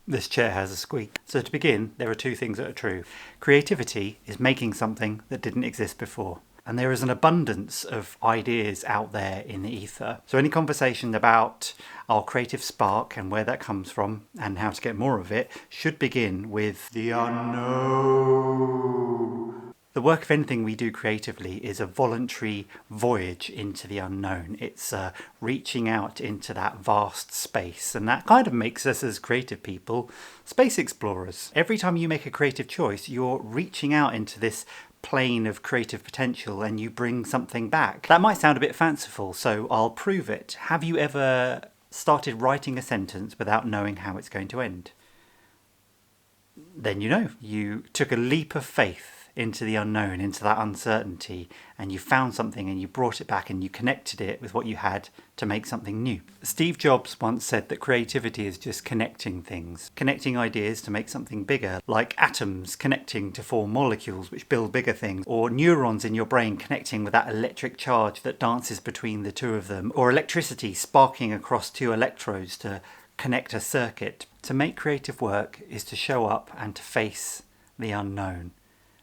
This chair has a squeak. So to begin, there are two things that are true. Creativity is making something that didn't exist before. And there is an abundance of ideas out there in the ether. So any conversation about our creative spark and where that comes from and how to get more of it should begin with the unknown. The work of anything we do creatively is a voluntary voyage into the unknown. It's reaching out into that vast space, and that kind of makes us as creative people space explorers. Every time you make a creative choice, you're reaching out into this plane of creative potential and you bring something back. That might sound a bit fanciful, so I'll prove it. Have you ever started writing a sentence without knowing how it's going to end? Then you know. You took a leap of faith into the unknown, into that uncertainty, and you found something and you brought it back and you connected it with what you had to make something new. Steve Jobs once said that creativity is just connecting things, connecting ideas to make something bigger, like atoms connecting to form molecules which build bigger things, or neurons in your brain connecting with that electric charge that dances between the two of them, or electricity sparking across two electrodes to connect a circuit. To make creative work is to show up and to face the unknown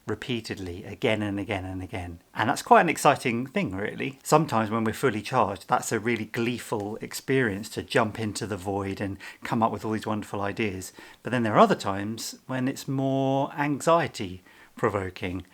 repeatedly, again and again and again. And that's quite an exciting thing, really. Sometimes when we're fully charged, that's a really gleeful experience to jump into the void and come up with all these wonderful ideas. But then there are other times when it's more anxiety provoking.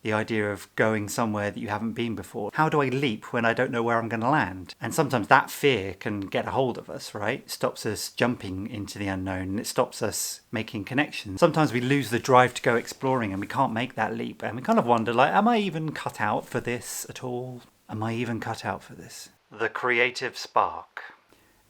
The idea of going somewhere that you haven't been before. How do I leap when I don't know where I'm going to land? And sometimes that fear can get a hold of us, right? It stops us jumping into the unknown and it stops us making connections. Sometimes we lose the drive to go exploring and we can't make that leap. And we kind of wonder, like, am I even cut out for this at all? Am I even cut out for this? The creative spark.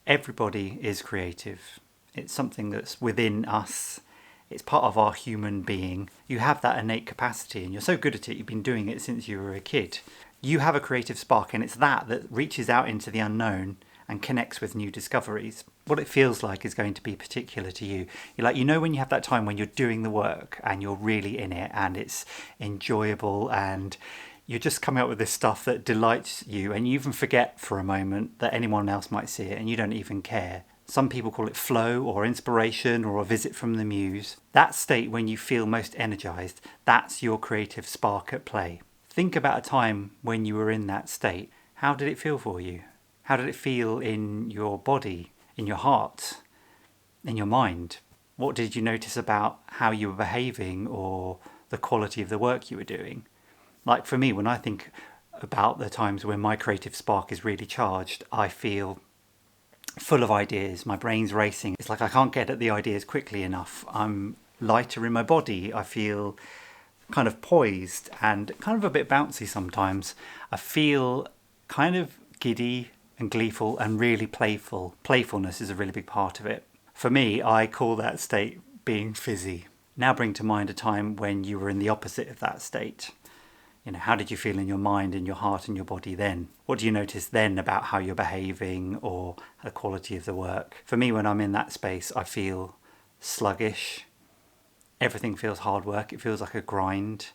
Everybody is creative. It's something that's within us. It's part of our human being. You have that innate capacity and you're so good at it, you've been doing it since you were a kid. You have a creative spark and it's that reaches out into the unknown and connects with new discoveries. What it feels like is going to be particular to you. You're like, you know, when you have that time when you're doing the work and you're really in it and it's enjoyable and you're just coming up with this stuff that delights you and you even forget for a moment that anyone else might see it and you don't even care. Some people call it flow or inspiration or a visit from the muse. That state when you feel most energized, that's your creative spark at play. Think about a time when you were in that state. How did it feel for you? How did it feel in your body, in your heart, in your mind? What did you notice about how you were behaving or the quality of the work you were doing? Like for me, when I think about the times when my creative spark is really charged, I feel full of ideas, my brain's racing. It's like I can't get at the ideas quickly enough. I'm lighter in my body. I feel kind of poised and kind of a bit bouncy sometimes. I feel kind of giddy and gleeful and really playful. Playfulness is a really big part of it. For me, I call that state being fizzy. Now bring to mind a time when you were in the opposite of that state. You know, how did you feel in your mind, in your heart, and your body then? What do you notice then about how you're behaving or the quality of the work? For me, when I'm in that space, I feel sluggish. Everything feels hard work. It feels like a grind.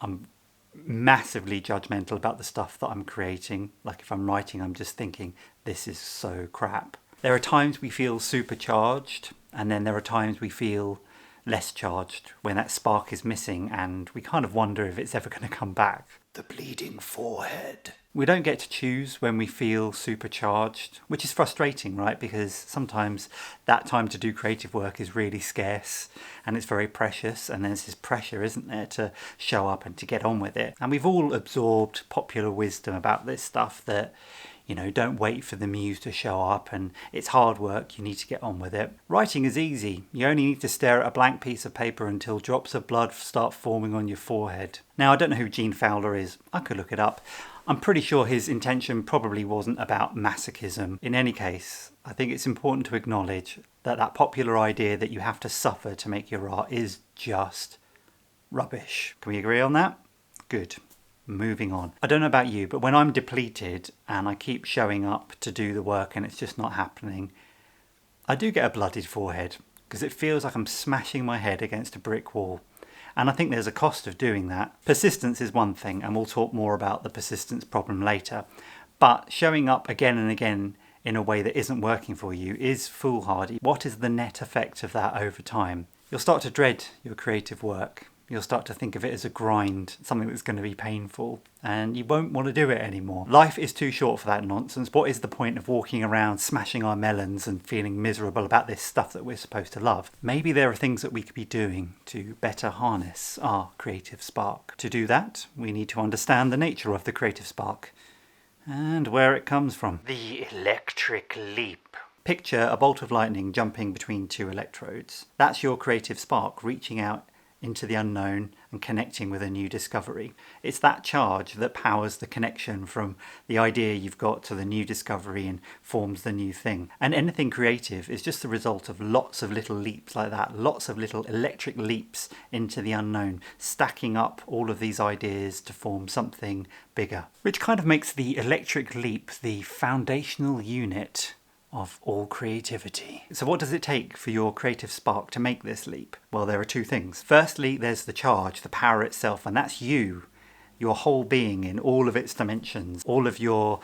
I'm massively judgmental about the stuff that I'm creating. Like if I'm writing, I'm just thinking, this is so crap. There are times we feel supercharged, and then there are times we feel less charged when that spark is missing and we kind of wonder if it's ever going to come back. The bleeding forehead. We don't get to choose when we feel supercharged, which is frustrating, right? Because sometimes that time to do creative work is really scarce and it's very precious, and there's this pressure, isn't there, to show up and to get on with it. And we've all absorbed popular wisdom about this stuff that, you know, don't wait for the muse to show up and it's hard work, you need to get on with it. Writing is easy. You only need to stare at a blank piece of paper until drops of blood start forming on your forehead. Now, I don't know who Gene Fowler is. I could look it up. I'm pretty sure his intention probably wasn't about masochism. In any case, I think it's important to acknowledge that that popular idea that you have to suffer to make your art is just rubbish. Can we agree on that? Good. Moving on. I don't know about you, but when I'm depleted and I keep showing up to do the work and it's just not happening, I do get a blooded forehead because it feels like I'm smashing my head against a brick wall. And I think there's a cost of doing that. Persistence is one thing, and we'll talk more about the persistence problem later. But showing up again and again in a way that isn't working for you is foolhardy. What is the net effect of that over time? You'll start to dread your creative work. You'll start to think of it as a grind, something that's going to be painful, and you won't want to do it anymore. Life is too short for that nonsense. What is the point of walking around smashing our melons and feeling miserable about this stuff that we're supposed to love? Maybe there are things that we could be doing to better harness our creative spark. To do that, we need to understand the nature of the creative spark and where it comes from. The electric leap. Picture a bolt of lightning jumping between two electrodes. That's your creative spark reaching out into the unknown and connecting with a new discovery. It's that charge that powers the connection from the idea you've got to the new discovery and forms the new thing. And anything creative is just the result of lots of little leaps like that, lots of little electric leaps into the unknown, stacking up all of these ideas to form something bigger. Which kind of makes the electric leap the foundational unit of all creativity. So what does it take for your creative spark to make this leap? Well, there are two things. Firstly, there's the charge, the power itself, and that's you, your whole being in all of its dimensions, all of your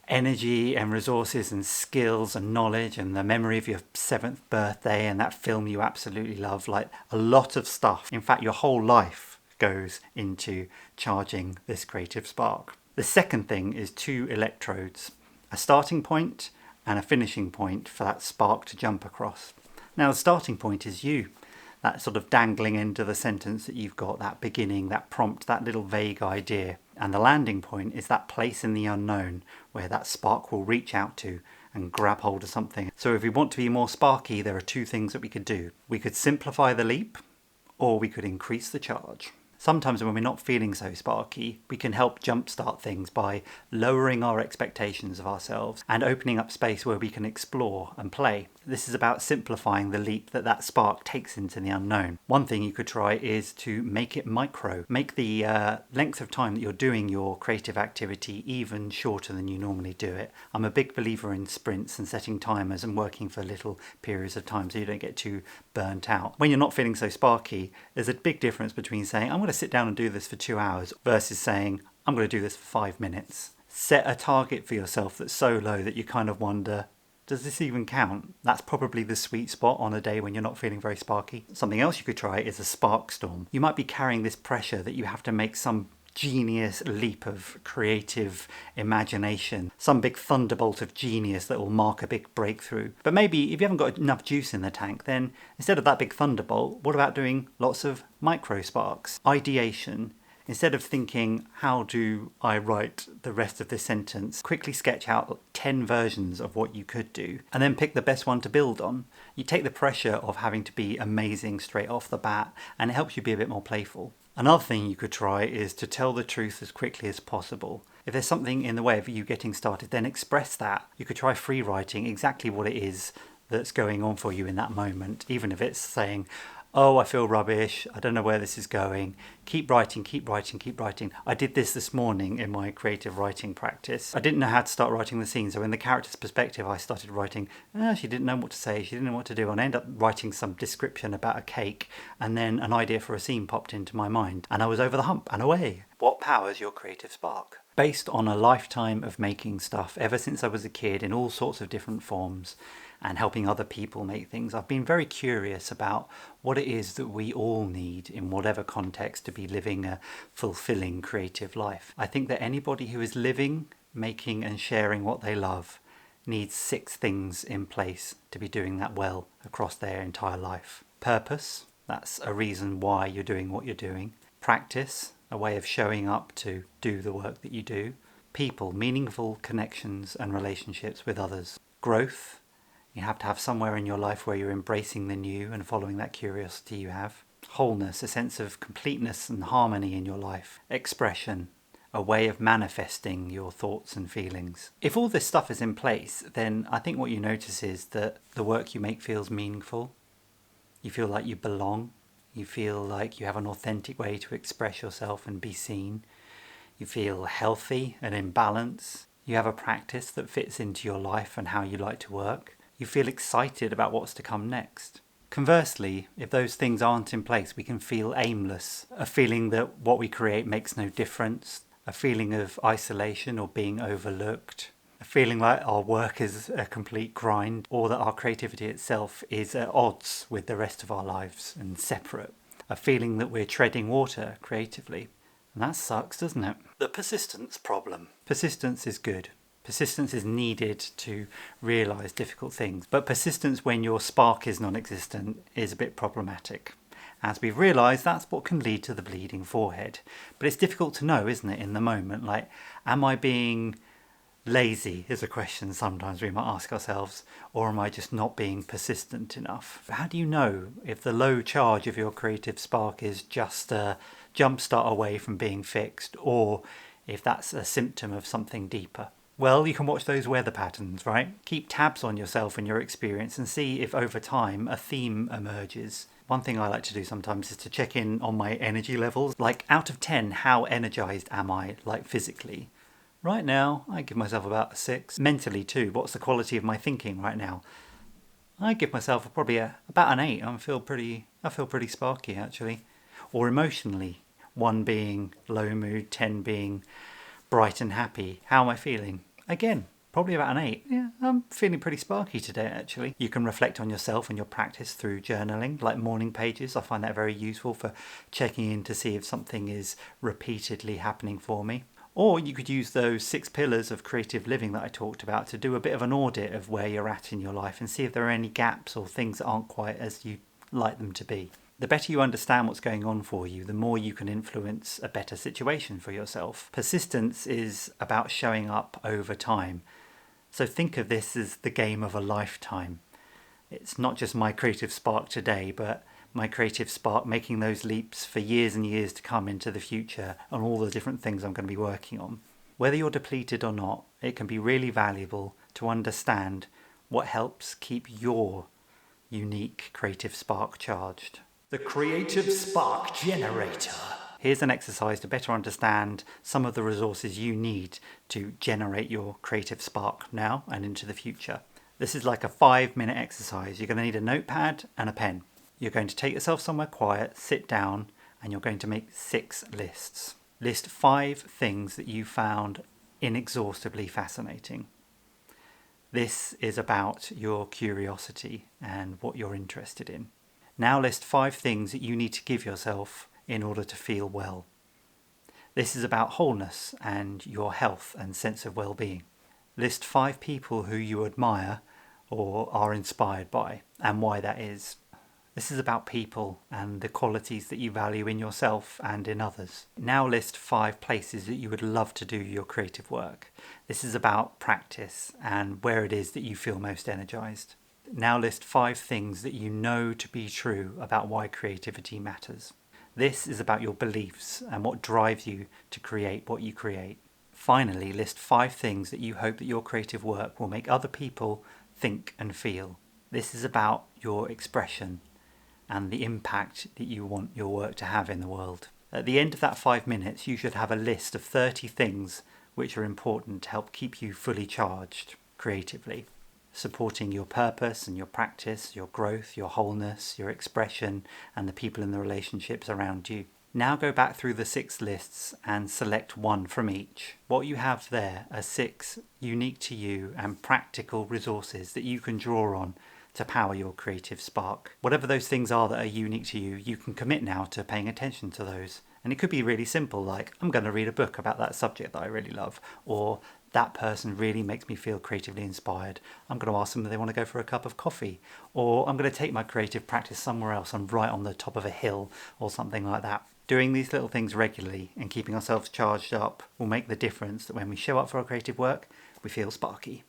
energy and resources and skills and knowledge and the memory of your 7th birthday and that film you absolutely love, like a lot of stuff. In fact, your whole life goes into charging this creative spark. The second thing is two electrodes, a starting point and a finishing point for that spark to jump across. Now, the starting point is you, that sort of dangling end of the sentence that you've got, that beginning, that prompt, that little vague idea. And the landing point is that place in the unknown where that spark will reach out to and grab hold of something. So if we want to be more sparky, there are two things that we could do. We could simplify the leap, or we could increase the charge. Sometimes when we're not feeling so sparky, we can help jumpstart things by lowering our expectations of ourselves and opening up space where we can explore and play. This is about simplifying the leap that spark takes into the unknown. One thing you could try is to make it micro. Make the length of time that you're doing your creative activity even shorter than you normally do it. I'm a big believer in sprints and setting timers and working for little periods of time so you don't get too burnt out. When you're not feeling so sparky, there's a big difference between saying, I'm going to sit down and do this for 2 hours versus saying, I'm going to do this for 5 minutes. Set a target for yourself that's so low that you kind of wonder, does this even count? That's probably the sweet spot on a day when you're not feeling very sparky. Something else you could try is a spark storm. You might be carrying this pressure that you have to make some genius leap of creative imagination, some big thunderbolt of genius that will mark a big breakthrough. But maybe if you haven't got enough juice in the tank, then instead of that big thunderbolt, what about doing lots of micro sparks? Ideation. Instead of thinking, how do I write the rest of this sentence, quickly sketch out 10 versions of what you could do and then pick the best one to build on. You take the pressure of having to be amazing straight off the bat and it helps you be a bit more playful. Another thing you could try is to tell the truth as quickly as possible. If there's something in the way of you getting started, then express that. You could try free writing exactly what it is that's going on for you in that moment, even if it's saying, oh, I feel rubbish, I don't know where this is going. Keep writing, keep writing, keep writing. I did this morning in my creative writing practice. I didn't know how to start writing the scene, so in the character's perspective, I started writing, she didn't know what to say, she didn't know what to do, and I ended up writing some description about a cake, and then an idea for a scene popped into my mind, and I was over the hump and away. What powers your creative spark? Based on a lifetime of making stuff, ever since I was a kid, in all sorts of different forms, and helping other people make things, I've been very curious about what it is that we all need in whatever context to be living a fulfilling creative life. I think that anybody who is living, making and sharing what they love needs 6 things in place to be doing that well across their entire life. Purpose, that's a reason why you're doing what you're doing. Practice, a way of showing up to do the work that you do. People, meaningful connections and relationships with others. Growth, you have to have somewhere in your life where you're embracing the new and following that curiosity you have. Wholeness, a sense of completeness and harmony in your life. Expression, a way of manifesting your thoughts and feelings. If all this stuff is in place, then I think what you notice is that the work you make feels meaningful. You feel like you belong. You feel like you have an authentic way to express yourself and be seen. You feel healthy and in balance. You have a practice that fits into your life and how you like to work. You feel excited about what's to come next. Conversely, if those things aren't in place, we can feel aimless, a feeling that what we create makes no difference, a feeling of isolation or being overlooked, feeling like our work is a complete grind, or that our creativity itself is at odds with the rest of our lives and separate. A feeling that we're treading water creatively. And that sucks, doesn't it? The persistence problem. Persistence is good. Persistence is needed to realise difficult things. But persistence when your spark is non-existent is a bit problematic. As we've realised, that's what can lead to the bleeding forehead. But it's difficult to know, isn't it, in the moment? Like, am I being lazy is a question sometimes we might ask ourselves, or am I just not being persistent enough? How do you know if the low charge of your creative spark is just a jumpstart away from being fixed, or if that's a symptom of something deeper? Well, you can watch those weather patterns, right? Keep tabs on yourself and your experience and see if over time a theme emerges. One thing I like to do sometimes is to check in on my energy levels. Like, out of 10, how energized am I, like physically? Right now, I give myself about a 6. Mentally too, what's the quality of my thinking right now? I give myself probably about an 8. I feel pretty sparky actually. Or emotionally, 1 being low mood, 10 being bright and happy. How am I feeling? Again, probably about an 8. Yeah, I'm feeling pretty sparky today actually. You can reflect on yourself and your practice through journaling, like morning pages. I find that very useful for checking in to see if something is repeatedly happening for me. Or you could use those 6 pillars of creative living that I talked about to do a bit of an audit of where you're at in your life and see if there are any gaps or things that aren't quite as you'd like them to be. The better you understand what's going on for you, the more you can influence a better situation for yourself. Persistence is about showing up over time. So think of this as the game of a lifetime. It's not just my creative spark today, but my creative spark making those leaps for years and years to come into the future and all the different things I'm going to be working on. Whether you're depleted or not, it can be really valuable to understand what helps keep your unique creative spark charged. The Creative Spark Generator. Here's an exercise to better understand some of the resources you need to generate your creative spark now and into the future. This is like a 5-minute exercise. You're going to need a notepad and a pen. You're going to take yourself somewhere quiet, sit down, and you're going to make 6 lists. List 5 things that you found inexhaustibly fascinating. This is about your curiosity and what you're interested in. Now list 5 things that you need to give yourself in order to feel well. This is about wholeness and your health and sense of well-being. List 5 people who you admire or are inspired by and why that is. This is about people and the qualities that you value in yourself and in others. Now list 5 places that you would love to do your creative work. This is about practice and where it is that you feel most energized. Now list 5 things that you know to be true about why creativity matters. This is about your beliefs and what drives you to create what you create. Finally, list 5 things that you hope that your creative work will make other people think and feel. This is about your expression and the impact that you want your work to have in the world. At the end of that 5 minutes, you should have a list of 30 things which are important to help keep you fully charged creatively, supporting your purpose and your practice, your growth, your wholeness, your expression, and the people in the relationships around you. Now go back through the 6 lists and select 1 from each. What you have there are 6 unique to you and practical resources that you can draw on to power your creative spark. Whatever those things are that are unique to you, you can commit now to paying attention to those. And it could be really simple, like, I'm going to read a book about that subject that I really love, or that person really makes me feel creatively inspired. I'm going to ask them if they want to go for a cup of coffee, or I'm going to take my creative practice somewhere else and write on the top of a hill or something like that. Doing these little things regularly and keeping ourselves charged up will make the difference that when we show up for our creative work, we feel sparky.